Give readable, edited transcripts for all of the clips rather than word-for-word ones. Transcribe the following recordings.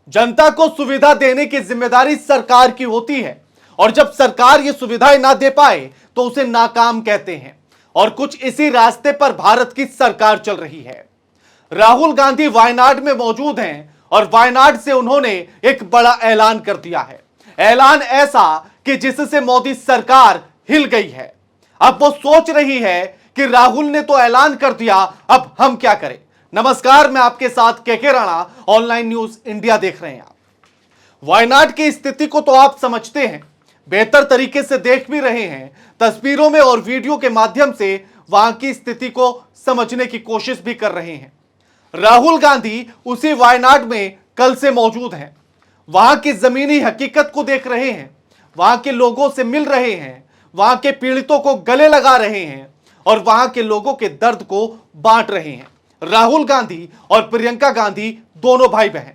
जनता को सुविधा देने की जिम्मेदारी सरकार की होती है और जब सरकार ये सुविधाएं ना दे पाए तो उसे नाकाम कहते हैं। और कुछ इसी रास्ते पर भारत की सरकार चल रही है। राहुल गांधी वायनाड में मौजूद हैं और वायनाड से उन्होंने एक बड़ा ऐलान कर दिया है। ऐलान ऐसा कि जिससे मोदी सरकार हिल गई है। अब वो सोच रही है कि राहुल ने तो ऐलान कर दिया, अब हम क्या करें। नमस्कार, मैं आपके साथ K K Rana, online news India देख रहे हैं आप। वायनाड की स्थिति को तो आप समझते हैं, बेहतर तरीके से देख भी रहे हैं, तस्वीरों में और वीडियो के माध्यम से वहां की स्थिति को समझने की कोशिश भी कर रहे हैं। राहुल गांधी उसी वायनाड में कल से मौजूद हैं, वहां की जमीनी हकीकत को देख रहे हैं, वहां के लोगों से मिल रहे हैं, वहां के पीड़ितों को गले लगा रहे हैं और वहां के लोगों के दर्द को बांट रहे हैं। राहुल गांधी और प्रियंका गांधी दोनों भाई बहन।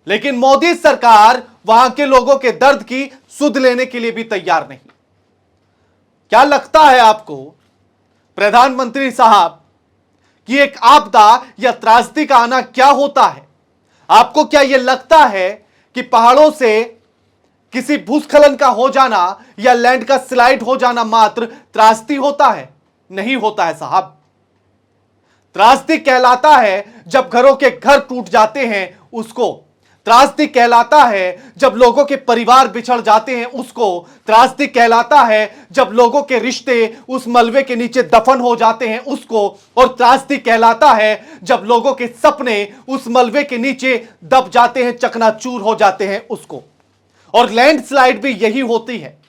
लेकिन मोदी सरकार वहां के लोगों के दर्द की सुध लेने के लिए भी तैयार नहीं। क्या लगता है आपको प्रधानमंत्री साहब कि एक आपदा या त्रासदी का आना क्या होता है? आपको क्या यह लगता है कि पहाड़ों से किसी भूस्खलन का हो जाना या लैंड का स्लाइड हो जाना मात्र त्रासदी होता है? नहीं होता है साहब। त्रासदी कहलाता है जब घरों के घर टूट जाते हैं उसको। त्रासदी कहलाता है जब लोगों के परिवार बिछड़ जाते हैं उसको। त्रासदी कहलाता है जब लोगों के रिश्ते उस मलबे के नीचे दफन हो जाते हैं उसको। और त्रासदी कहलाता है जब लोगों के सपने उस मलबे के नीचे दब जाते हैं, चकनाचूर हो जाते हैं उसको। और लैंडस्लाइड भी यही होती है।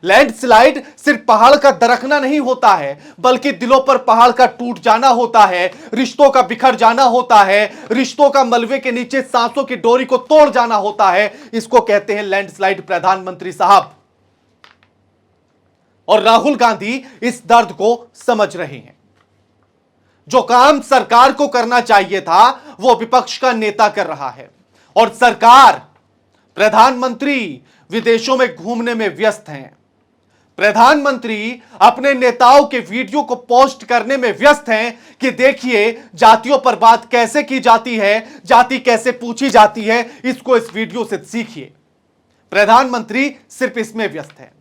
लैंडस्लाइड सिर्फ पहाड़ का दरकना नहीं होता है, बल्कि दिलों पर पहाड़ का टूट जाना होता है, रिश्तों का बिखर जाना होता है, रिश्तों का मलबे के नीचे सांसों की डोरी को तोड़ जाना होता है। इसको कहते हैं लैंडस्लाइड, प्रधानमंत्री साहब। और राहुल गांधी इस दर्द को समझ रहे हैं। जो काम सरकार को करना चाहिए था वो विपक्ष का नेता कर रहा है और सरकार, प्रधानमंत्री विदेशों में घूमने में व्यस्त हैं। प्रधानमंत्री अपने नेताओं के वीडियो को पोस्ट करने में व्यस्त हैं कि देखिए जातियों पर बात कैसे की जाती है, जाति कैसे पूछी जाती है, इसको इस वीडियो से सीखिए। प्रधानमंत्री सिर्फ इसमें व्यस्त है।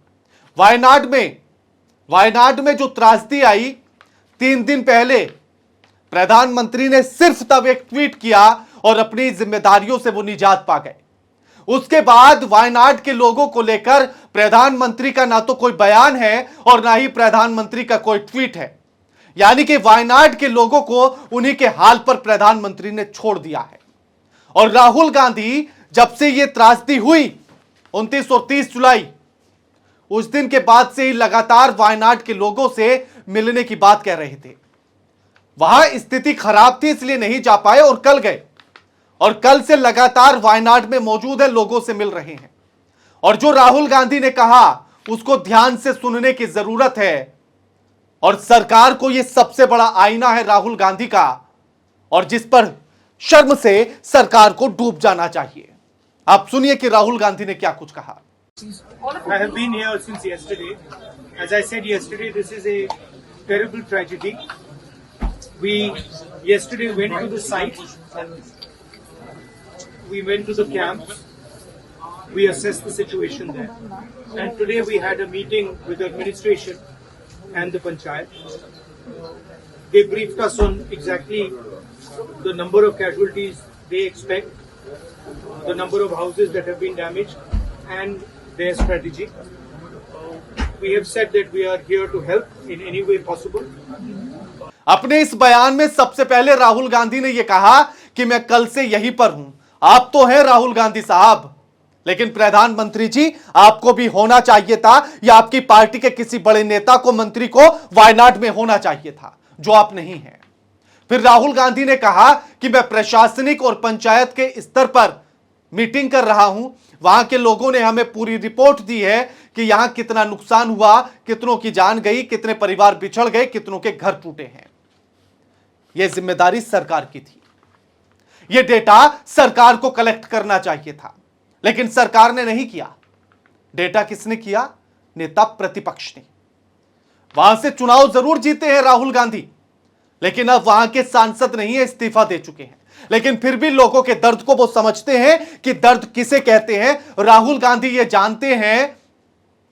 वायनाड में जो त्रासदी आई 3 दिन पहले, प्रधानमंत्री ने सिर्फ तब एक ट्वीट किया और अपनी जिम्मेदारियों से वो निजात पा गए। उसके बाद वायनाड के लोगों को लेकर प्रधानमंत्री का ना तो कोई बयान है और ना ही प्रधानमंत्री का कोई ट्वीट है। यानी कि वायनाड के लोगों को उन्हीं के हाल पर प्रधानमंत्री ने छोड़ दिया है। और राहुल गांधी जब से यह त्रासदी हुई 29 और 30 जुलाई, उस दिन के बाद से ही लगातार वायनाड के लोगों से मिलने की बात कह रहे थे। वहां स्थिति खराब थी इसलिए नहीं जा पाए और कल गए और कल से लगातार वायनाड में मौजूद है, लोगों से मिल रहे हैं। और जो राहुल गांधी ने कहा उसको ध्यान से सुनने की जरूरत है। और सरकार को यह सबसे बड़ा आईना है राहुल गांधी का, और जिस पर शर्म से सरकार को डूब जाना चाहिए। आप सुनिए कि राहुल गांधी ने क्या कुछ कहा। I have been here since yesterday. As I said yesterday, this is a terrible tragedy. We yesterday went to the site. We went to the camps. We assessed the situation there. And today we had a meeting with the administration and the panchayat. They briefed us on exactly the number of casualties they expect, the number of houses that have been damaged, and their strategy. We have said that we are here to help in any way possible. अपने इस बयान में सबसे पहले राहुल गांधी ने यह कहा कि मैं कल से यहीं पर हूं। आप तो हैं राहुल गांधी साहब, लेकिन प्रधानमंत्री जी आपको भी होना चाहिए था, या आपकी पार्टी के किसी बड़े नेता को, मंत्री को वायनाड में होना चाहिए था, जो आप नहीं हैं। फिर राहुल गांधी ने कहा कि मैं प्रशासनिक और पंचायत के स्तर पर मीटिंग कर रहा हूं। वहां के लोगों ने हमें पूरी रिपोर्ट दी है कि यहां कितना नुकसान हुआ, कितनों की जान गई, कितने परिवार बिछड़ गए, कितनों के घर टूटे हैं। यह जिम्मेदारी सरकार की थी। यह डेटा सरकार को कलेक्ट करना चाहिए था, लेकिन सरकार ने नहीं किया। डेटा किसने किया? नेता प्रतिपक्ष ने। वहां से चुनाव जरूर जीते हैं राहुल गांधी, लेकिन अब वहां के सांसद नहीं है, इस्तीफा दे चुके हैं। लेकिन फिर भी लोगों के दर्द को वो समझते हैं कि दर्द किसे कहते हैं। राहुल गांधी ये जानते हैं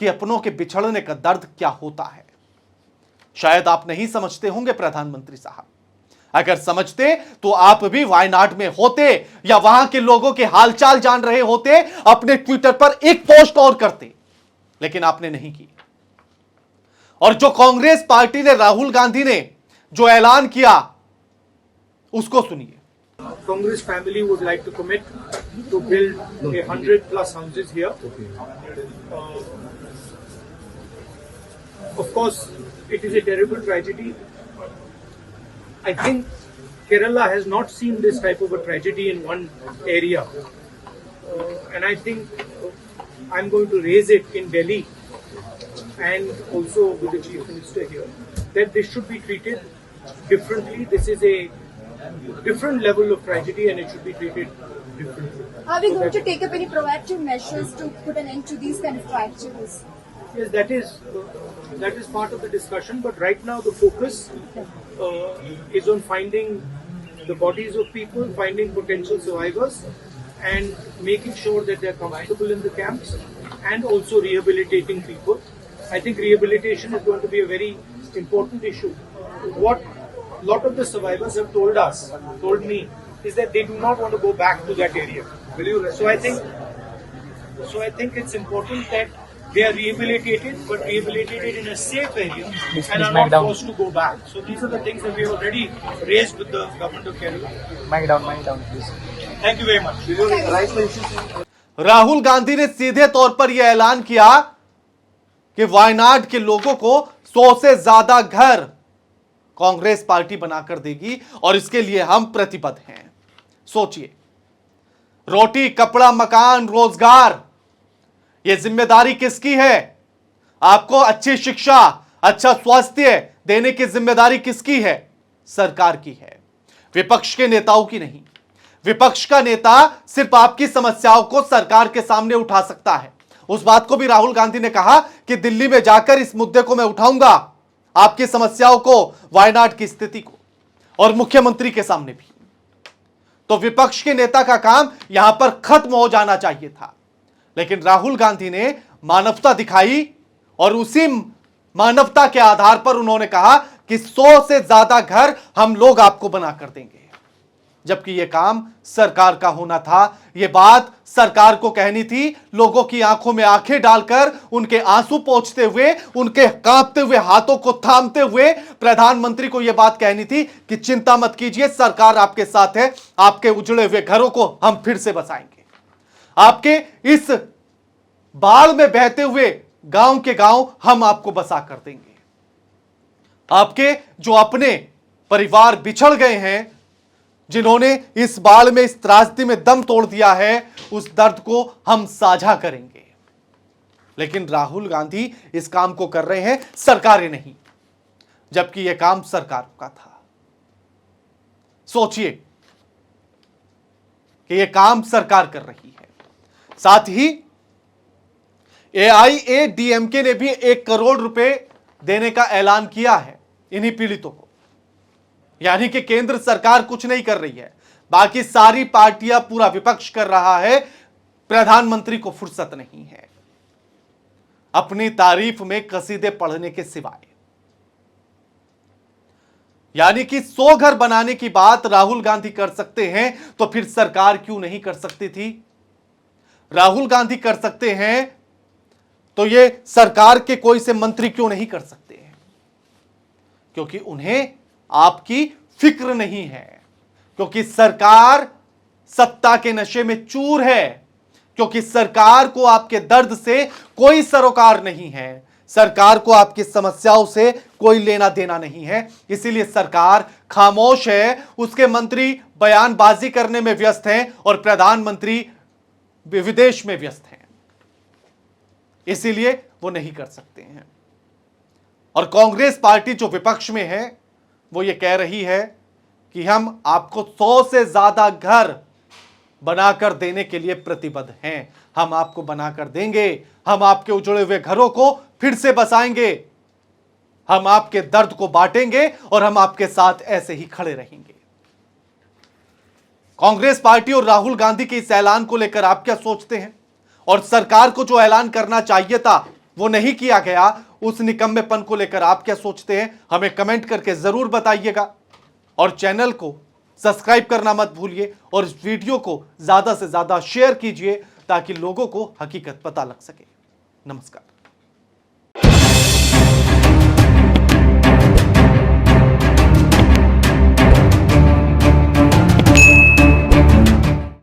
कि अपनों के बिछड़ने का दर्द क्या होता है। शायद आप नहीं समझते होंगे प्रधानमंत्री साहब, अगर समझते तो आप भी वायनाड में होते या वहां के लोगों के हालचाल जान रहे होते, अपने ट्विटर पर एक पोस्ट और करते, लेकिन आपने नहीं की। और जो कांग्रेस पार्टी ने, राहुल गांधी ने जो ऐलान किया उसको सुनिए। Congress family would like to commit to build 100+ houses here. Of course, it is a terrible tragedy. I think Kerala has not seen this type of a tragedy in one area. And I think I'm going to raise it in Delhi and also with the Chief Minister here, that this should be treated differently. This is a different level of tragedy and it should be treated differently. Are we going to take up any proactive measures to put an end to these kind of tragedies? Yes, that is part of the discussion, but right now the focus is on finding the bodies of people, finding potential survivors and making sure that they're comfortable in the camps and also rehabilitating people. I think rehabilitation is going to be a very important issue. What a lot of the survivors have told me, is that they do not want to go back to that area. So I think it's important that they are rehabilitated, but rehabilitated in a safe area and are not forced to go back. So these are the things that we have already raised with the government of Kerala. Mic down, please. Thank you very much. Rahul Gandhi ने सीधे तौर पर यह ऐलान किया कि वायनाड के लोगों को 100 से ज्यादा घर कांग्रेस पार्टी बनाकर देगी और इसके लिए हम प्रतिबद्ध हैं। सोचिए, रोटी, कपड़ा, मकान, रोजगार, यह जिम्मेदारी किसकी है? आपको अच्छी शिक्षा, अच्छा स्वास्थ्य देने की जिम्मेदारी किसकी है? सरकार की है, विपक्ष के नेताओं की नहीं। विपक्ष का नेता सिर्फ आपकी समस्याओं को सरकार के सामने उठा सकता है। उस बात को भी राहुल गांधी ने कहा कि दिल्ली में जाकर इस मुद्दे को मैं उठाऊंगा, आपकी समस्याओं को, वायनाड की स्थिति को, और मुख्यमंत्री के सामने भी। तो विपक्ष के नेता का काम यहां पर खत्म हो जाना चाहिए था, लेकिन राहुल गांधी ने मानवता दिखाई और उसी मानवता के आधार पर उन्होंने कहा कि 100 से ज्यादा घर हम लोग आपको बनाकर देंगे, जबकि यह काम सरकार का होना था। यह बात सरकार को कहनी थी, लोगों की आंखों में आंखें डालकर, उनके आंसू पोंछते हुए, उनके कांपते हुए हाथों को थामते हुए प्रधानमंत्री को यह बात कहनी थी कि चिंता मत कीजिए, सरकार आपके साथ है, आपके उजड़े हुए घरों को हम फिर से बसाएंगे, आपके इस बाढ़ में बहते हुए गांव के गांव हम आपको बसा कर देंगे, आपके जो अपने परिवार बिछड़ गए हैं, जिन्होंने इस बाढ़ में, इस त्रासदी में दम तोड़ दिया है, उस दर्द को हम साझा करेंगे। लेकिन राहुल गांधी इस काम को कर रहे हैं, सरकारें नहीं, जबकि यह काम सरकार का था। सोचिए कि यह काम सरकार कर रही है। साथ ही AIADMK ने भी 1 करोड़ रुपए देने का ऐलान किया है इन्हीं पीड़ितों को। यानी कि केंद्र सरकार कुछ नहीं कर रही है, बाकी सारी पार्टियां, पूरा विपक्ष कर रहा है, प्रधानमंत्री को फुर्सत नहीं है अपनी तारीफ में कसीदे पढ़ने के सिवाय। यानी कि 100 घर बनाने की बात राहुल गांधी कर सकते हैं, तो फिर सरकार क्यों नहीं कर सकती थी? राहुल गांधी कर सकते हैं तो ये सरकार के कोई से मंत्री क्यों नहीं कर सकते हैं? क्योंकि उन्हें आपकी फिक्र नहीं है, क्योंकि सरकार सत्ता के नशे में चूर है, क्योंकि सरकार को आपके दर्द से कोई सरोकार नहीं है, सरकार को आपकी समस्याओं से कोई लेना देना नहीं है। इसीलिए सरकार खामोश है, उसके मंत्री बयानबाजी करने में व्यस्त हैं और प्रधानमंत्री विदेश में व्यस्त हैं, इसीलिए वो नहीं कर सकते हैं। और कांग्रेस पार्टी जो विपक्ष में है, वो ये कह रही है कि हम आपको 100 से ज्यादा घर बनाकर देने के लिए प्रतिबद्ध हैं, हम आपको बनाकर देंगे, हम आपके उजड़े हुए घरों को फिर से बसाएंगे, हम आपके दर्द को बांटेंगे और हम आपके साथ ऐसे ही खड़े रहेंगे। कांग्रेस पार्टी और राहुल गांधी के इस ऐलान को लेकर आप क्या सोचते हैं? और सरकार को जो ऐलान करना चाहिए था वो नहीं किया गया, उस निकम्मेपन को लेकर आप क्या सोचते हैं? हमें कमेंट करके जरूर बताइएगा और चैनल को सब्सक्राइब करना मत भूलिए और इस वीडियो को ज्यादा से ज्यादा शेयर कीजिए ताकि लोगों को हकीकत पता लग सके। नमस्कार।